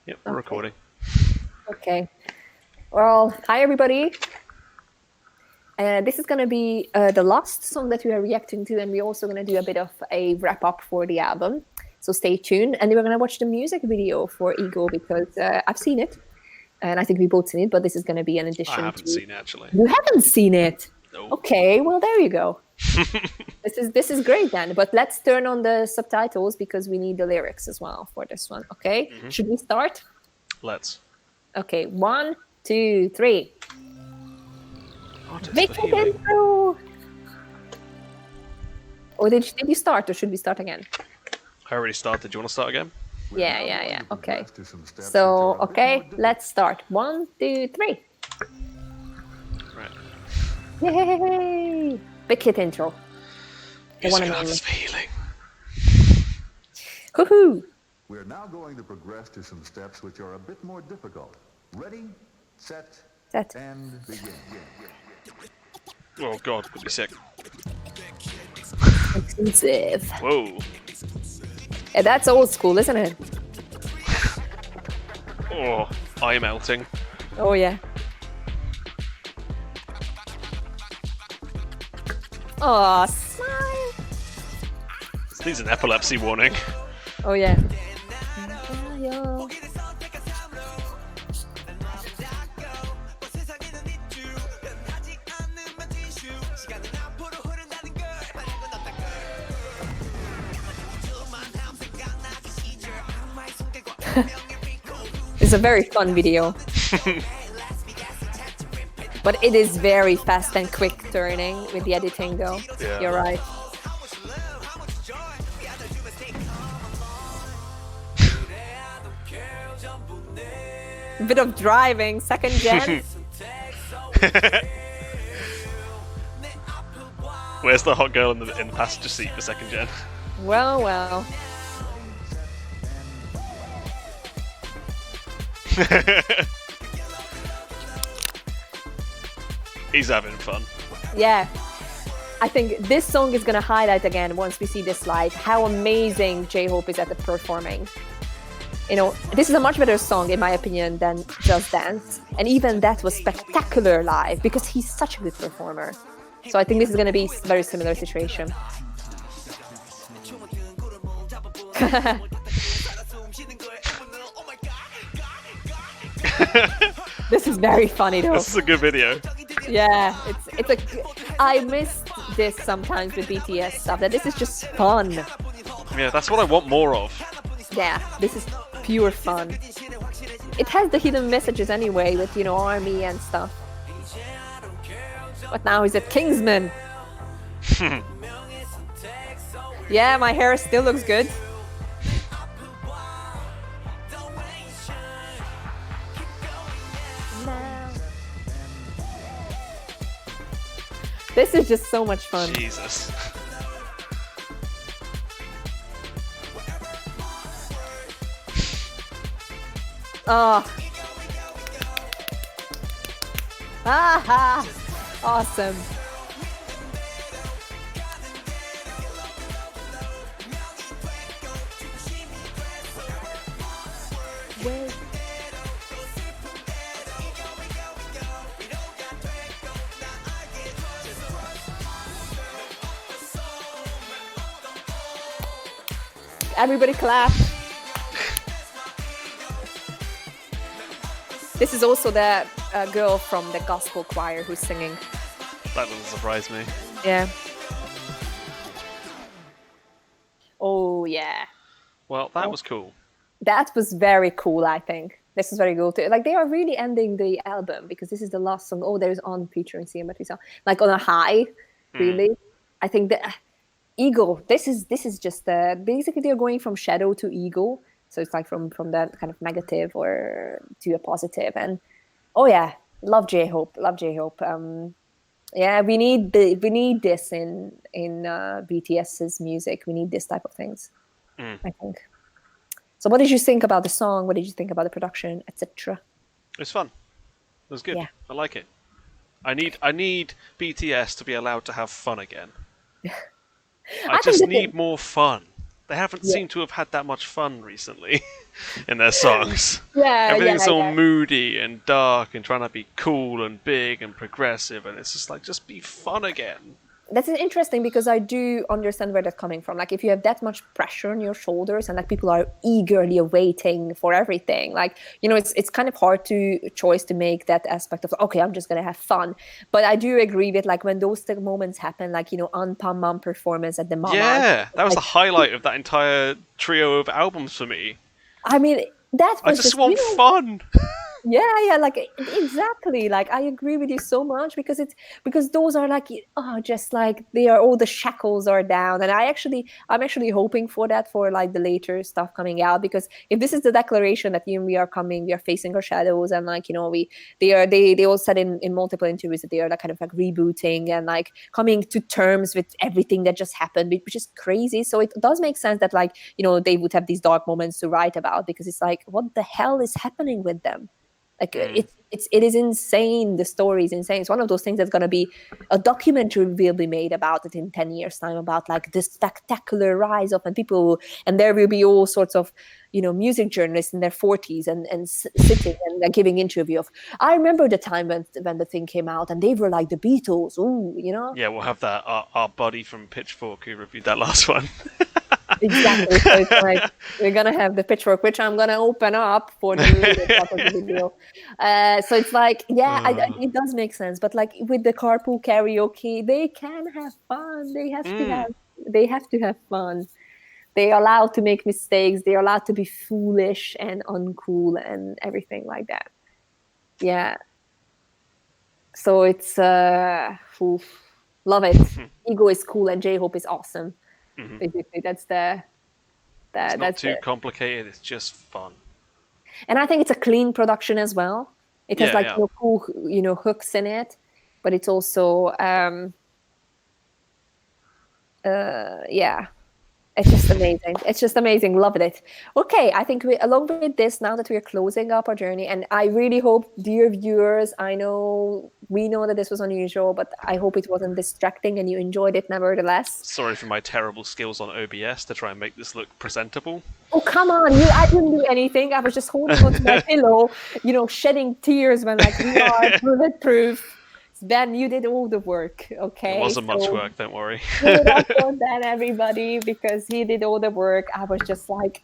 Yep, we're recording. Okay. Well, hi everybody. This is going to be the last song that we are reacting to, and we're also going to do a bit of a wrap up for the album. So stay tuned, and we're going to watch the music video for Ego because I've seen it, and I think we both seen it. But this is going to be an addition. I haven't seen it actually. You haven't seen it? No. Okay. Well, there you go. This is great then. But let's turn on the subtitles because we need the lyrics as well for this one. Okay. Mm-hmm. Should we start? Let's. Okay. 1, 2, 3. Make it intro. Oh, did you start, or should we start again? I already started. Do you want to start again? Yeah. Okay. So, okay, let's start. 1, 2, 3. Right. Yay! Big hit intro. Music loves feeling. Woohoo! We're now going to progress to some steps which are a bit more difficult. Ready, set, and begin. Oh god, could be sick. Expensive. Whoa. Yeah, that's old school, isn't it? Oh, eye melting. Oh yeah. Oh, smile. This needs an epilepsy warning. Oh yeah. It's a very fun video. But it is very fast and quick turning with the editing though. Yeah. You're right. A bit of driving, second gen. Where's the hot girl in the passenger seat for second gen? Well. He's having fun. Yeah. I think this song is going to highlight again, once we see this live, how amazing J-Hope is at the performing. You know, this is a much better song, in my opinion, than Just Dance. And even that was spectacular live, because he's such a good performer. So I think this is going to be a very similar situation. This is very funny though. This is a good video. Yeah, it's a. I miss this sometimes with BTS stuff. That this is just fun. Yeah, that's what I want more of. Yeah, this is pure fun. It has the hidden messages anyway, with army and stuff. But now he's at Kingsman. Yeah, my hair still looks good. This is just so much fun. Jesus. Oh. Aha! Awesome. Wait. Everybody clap. This is also the girl from the gospel choir who's singing. That doesn't surprise me. Yeah. Oh, yeah. Well, that was cool. That was very cool, I think. This is very cool too. Like, they are really ending the album, because this is the last song. Oh, there's On featuring CM, like on a high, really. I think that Ego, this is just basically they're going from shadow to ego. So it's like from that kind of negative or to a positive. And oh yeah, love J-Hope. Yeah, we need this in BTS's music. We need this type of things, I think. So what did you think about the song? What did you think about the production, etc.? It's fun. It was good. Yeah. I like it. I need BTS to be allowed to have fun again. I just need more fun. they haven't seemed to have had that much fun recently in their songs. Yeah, Everything's all yeah. moody and dark and trying to be cool and big and progressive, and it's just like, just be fun again. That's interesting because I do understand where that's coming from. Like if you have that much pressure on your shoulders and like people are eagerly awaiting for everything, like, you know, it's kind of hard to choice to make that aspect of, okay, I'm just going to have fun. But I do agree with like when those moments happen, like, you know, Anpam Mam performance at the Mama. Yeah, that was like, the highlight of that entire trio of albums for me. I mean, that was I just want fun. Yeah, like exactly. Like I agree with you so much because those are like, oh, just like they are, all the shackles are down, and I'm actually hoping for that for like the later stuff coming out, because if this is the declaration that, you know, we are facing our shadows, and like, you know, they all said in multiple interviews that they are like kind of like rebooting and like coming to terms with everything that just happened, which is crazy. So it does make sense that like, you know, they would have these dark moments to write about, because it's like, what the hell is happening with them? Like it is insane. The story is insane. It's one of those things that's going to be a documentary will be made about it in 10 years time, about like the spectacular rise of, and people, and there will be all sorts of, you know, music journalists in their 40s and sitting and giving interview of, I remember the time when the thing came out and they were like the Beatles. Ooh, you know. Yeah, we'll have that our buddy from Pitchfork who reviewed that last one. Exactly. So it's like we're gonna have the Pitchfork, which I'm gonna open up for the part of the video. So it's like, yeah, it does make sense. But like with the carpool karaoke, they can have fun. They have to have fun. They're allowed to make mistakes. They're allowed to be foolish and uncool and everything like that. Yeah. So it's love it. Ego is cool and J-Hope is awesome. Mm-hmm. Basically, that's it's not too complicated. It's just fun, and I think it's a clean production as well. It has you know, cool, you know, hooks in it, but it's also it's just amazing. It's just amazing. Loved it. Okay, I think along with this, now that we are closing up our journey, and I really hope, dear viewers, we know that this was unusual, but I hope it wasn't distracting and you enjoyed it nevertheless. Sorry for my terrible skills on OBS to try and make this look presentable. Oh, come on. I didn't do anything. I was just holding onto my pillow, you know, shedding tears when like, we are bulletproof. Ben, you did all the work, okay? It wasn't much work, don't worry. Give it up for Ben, everybody, because he did all the work. I was just like,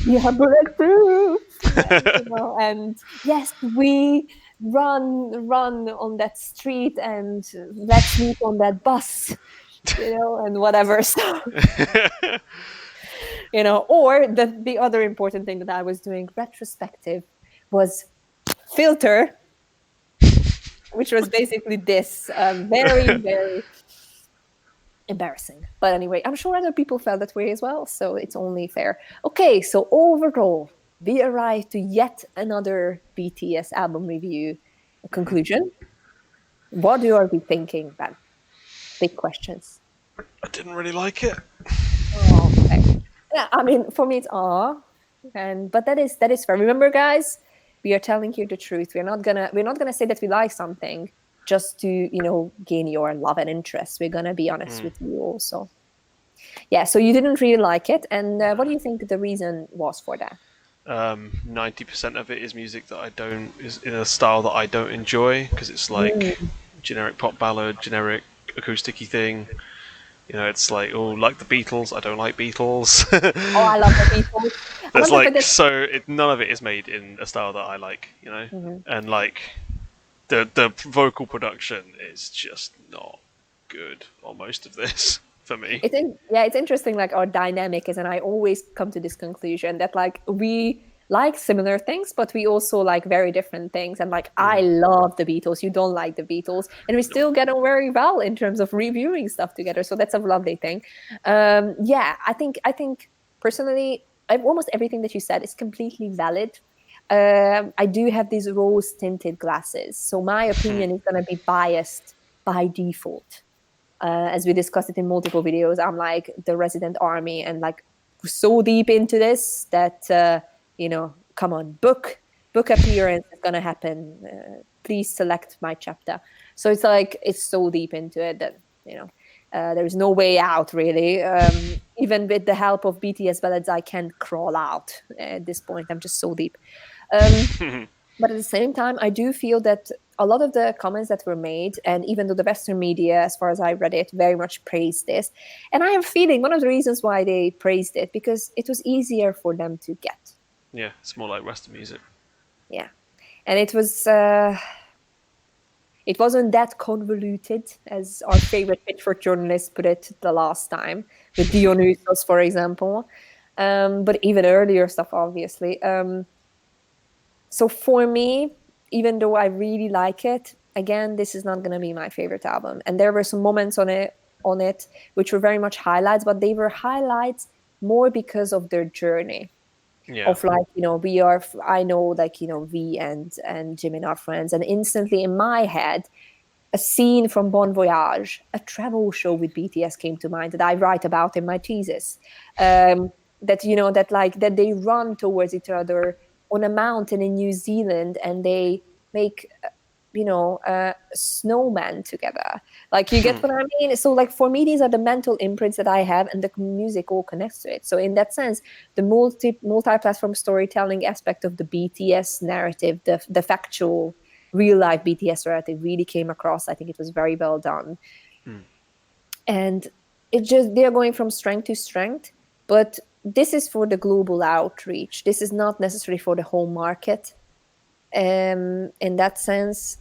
yeah, bulletproof. You know, and yes, we run on that street and let's meet on that bus, you know, and whatever. So, you know, or the other important thing that I was doing retrospective was filter, which was basically this very, very embarrassing. But anyway, I'm sure other people felt that way as well, so it's only fair. Okay, so overall, we arrived to yet another BTS album review conclusion. What are we thinking, Ben? Big questions. I didn't really like it. Oh, okay. Yeah, I mean, for me, it's but that is fair. Remember, guys, we are telling you the truth. We're not gonna say that we like something just to, you know, gain your love and interest. We're gonna be honest with you also. Yeah. So you didn't really like it, and what do you think the reason was for that? 90% of it is music that is in a style that I don't enjoy, because it's like generic pop ballad, generic acoustic-y thing. You know, it's like, oh, like the Beatles. I don't like Beatles. Oh, I love the Beatles. There's like none of it is made in a style that I like. You know, and like the vocal production is just not good on most of this for me. It's interesting. Like our dynamic is, and I always come to this conclusion that like we like similar things, but we also like very different things. And like I love the Beatles, you don't like the Beatles, and we still get on very well in terms of reviewing stuff together. So that's a lovely thing. I think personally, almost everything that you said is completely valid. I do have these rose tinted glasses, so my opinion is going to be biased by default. As we discussed it in multiple videos, I'm like the resident army and like so deep into this that you know, come on, book appearance is gonna happen. Please select my chapter. So it's like it's so deep into it that, you know, there is no way out really. even with the help of BTS ballads, I can't crawl out at this point. I'm just so deep. But at the same time, I do feel that a lot of the comments that were made, and even though the Western media, as far as I read it, very much praised this, and I am feeling one of the reasons why they praised it, because it was easier for them to get. Yeah, it's more like Western music. Yeah, and it wasn't that convoluted as our favorite Pitchfork journalist put it the last time, with Dionysos, for example, but even earlier stuff, obviously. So for me, even though I really like it, again, this is not going to be my favorite album. And there were some moments on it which were very much highlights, but they were highlights more because of their journey. Yeah. Of like, I know, like, V and Jimin are friends, and instantly in my head, a scene from Bon Voyage, a travel show with BTS, came to mind that I write about in my thesis. That they run towards each other on a mountain in New Zealand, and they make a snowman together. Like, you get what I mean? So like, for me, these are the mental imprints that I have, and the music all connects to it. So in that sense, the multi-platform storytelling aspect of the BTS narrative, the factual real life BTS narrative, really came across. I think it was very well done. And they're going from strength to strength, but this is for the global outreach. This is not necessarily for the home market, in that sense.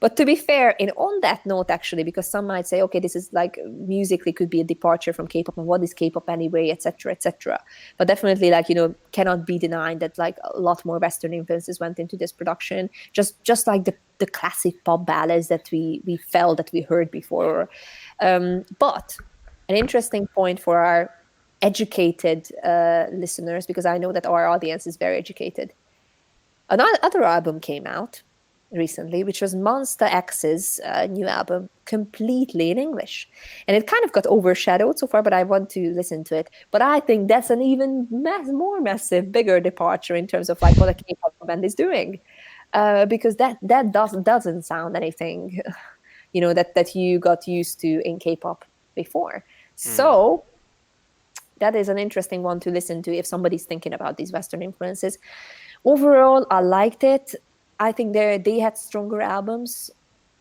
But to be fair, on that note, actually, because some might say, okay, this is like musically could be a departure from K-pop, and what is K-pop anyway, etc., etc. But definitely, like, cannot be denied that like a lot more Western influences went into this production. Just like the classic pop ballads that we felt that we heard before. But an interesting point for our educated listeners, because I know that our audience is very educated. Another album came out recently, which was Monster X's new album, completely in English. And it kind of got overshadowed so far, but I want to listen to it. But I think that's an even more massive, bigger departure in terms of like what a K-pop band is doing. Because that doesn't sound anything, that you got used to in K-pop before. So that is an interesting one to listen to if somebody's thinking about these Western influences. Overall, I liked it. I think they had stronger albums,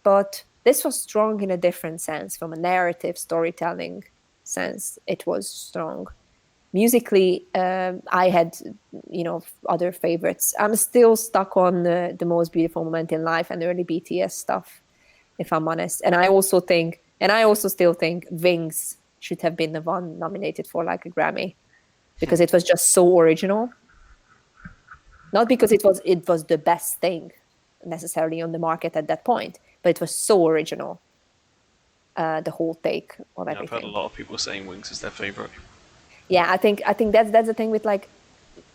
but this was strong in a different sense. From a narrative storytelling sense, it was strong. Musically, I had, other favorites. I'm still stuck on the Most Beautiful Moment in Life and early BTS stuff, if I'm honest. And I also still think Wings should have been the one nominated for like a Grammy, because it was just so original. Not because it was the best thing necessarily on the market at that point, but it was so original. The whole take on everything. I've heard a lot of people saying Wings is their favorite. Yeah, I think that's the thing with like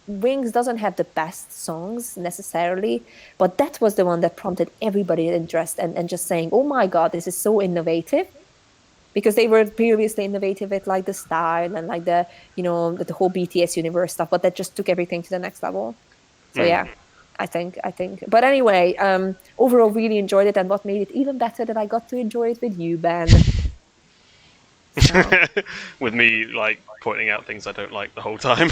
Wings doesn't have the best songs necessarily, but that was the one that prompted everybody's interest and just saying, oh my God, this is so innovative. Because they were previously innovative with like the style and like the whole BTS universe stuff, but that just took everything to the next level. So yeah, I think. But anyway, overall, really enjoyed it, and what made it even better that I got to enjoy it with you, Ben. So. With me like pointing out things I don't like the whole time.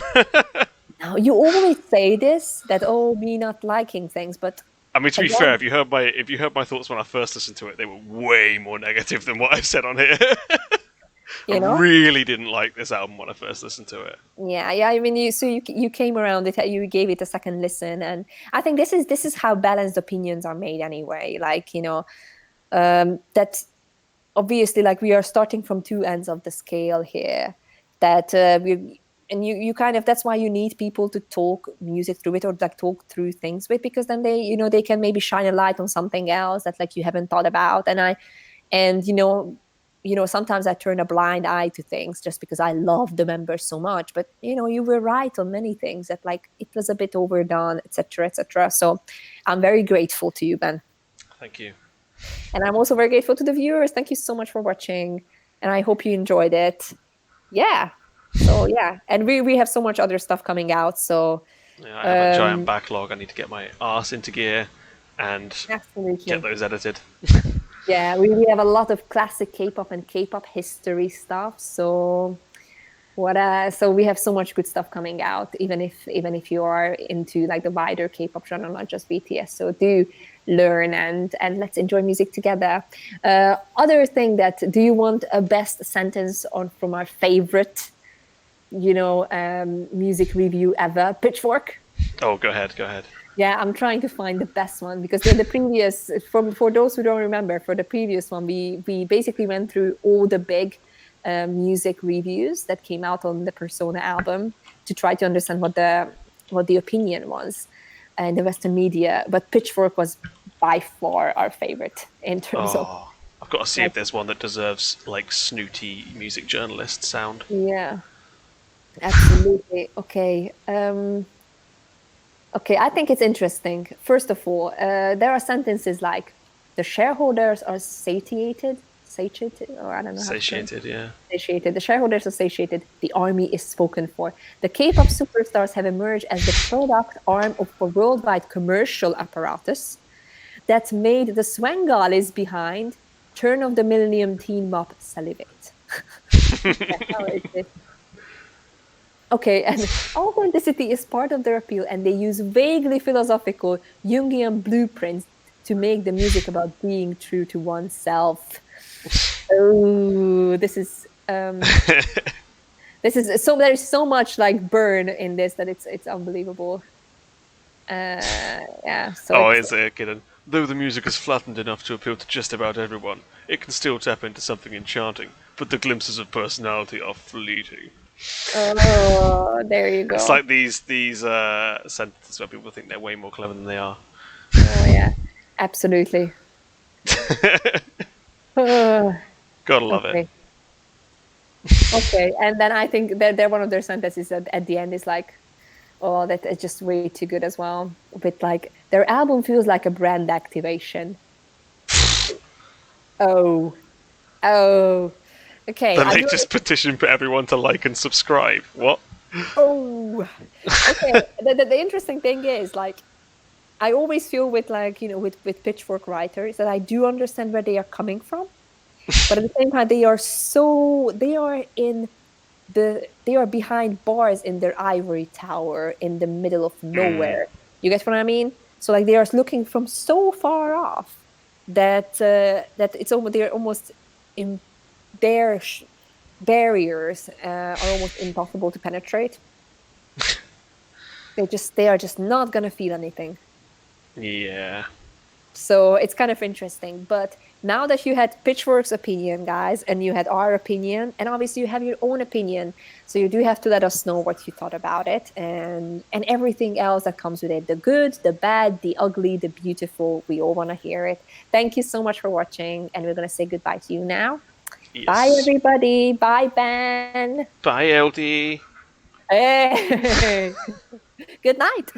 Now, you always say this, that me not liking things, but I mean, to be fair, if you heard my thoughts when I first listened to it, they were way more negative than what I've said on here. I really didn't like this album when I first listened to it. Yeah. I mean, you came around it, you gave it a second listen, and I think this is how balanced opinions are made anyway. Like, that obviously, like, we are starting from two ends of the scale here. That you kind of, that's why you need people to talk music through it, or like talk through things with, because then they they can maybe shine a light on something else that like you haven't thought about. And sometimes I turn a blind eye to things just because I love the members so much. But you were right on many things, that like it was a bit overdone, etc., etc. So I'm very grateful to you, Ben. Thank you. And I'm also very grateful to the viewers. Thank you so much for watching, and I hope you enjoyed it. Yeah. So yeah, and we have so much other stuff coming out. So yeah, I have a giant backlog. I need to get my arse into gear and get those edited. Yeah, we have a lot of classic K-pop and K-pop history stuff. So So we have so much good stuff coming out, even if you are into like the wider K-pop genre, not just BTS. So do learn and let's enjoy music together. Other thing do you want a best sentence from our favorite, music review ever, Pitchfork? Oh, go ahead. Yeah, I'm trying to find the best one, because in the previous, for those who don't remember, for the previous one, we basically went through all the big music reviews that came out on the Persona album to try to understand what the opinion was in the Western media. But Pitchfork was by far our favorite in terms of. I've got to see if there's one that deserves like snooty music journalist sound. Yeah, absolutely. Okay. Okay, I think it's interesting. First of all, there are sentences like the shareholders are satiated, or I don't know how to say it. Satiated, yeah. Satiated. The shareholders are satiated. The army is spoken for. The K-pop superstars have emerged as the product arm of a worldwide commercial apparatus that made the Swangalis behind turn of the millennium teen mop salivate. How is it? Okay, and authenticity is part of their appeal, and they use vaguely philosophical Jungian blueprints to make the music about being true to oneself. Oh, this is so. There's so much like burn in this that it's unbelievable. Yeah. So is it, Gideon? Though the music is flattened enough to appeal to just about everyone, it can still tap into something enchanting. But the glimpses of personality are fleeting. Oh, there you go. It's like these sentences where people think they're way more clever than they are. Oh yeah, absolutely. Gotta love it. Okay, and then I think they're one of their sentences at the end is like, oh, that is just way too good as well. With like, their album feels like a brand activation. Oh. Okay. Then they just petition for everyone to like and subscribe. What? Oh. Okay. The interesting thing is, like, I always feel with like, with Pitchfork writers that I do understand where they are coming from, but at the same time they are behind bars in their ivory tower in the middle of nowhere. You get what I mean? So like they are looking from so far off that they're almost in their barriers are almost impossible to penetrate. They are just not gonna feel anything. Yeah. So it's kind of interesting. But now that you had Pitchfork's opinion, guys, and you had our opinion, and obviously you have your own opinion, so you do have to let us know what you thought about it and everything else that comes with it. The good, the bad, the ugly, the beautiful. We all want to hear it. Thank you so much for watching, and we're going to say goodbye to you now. Yes. Bye, everybody. Bye, Ben. Bye, Ildi. Hey. Good night.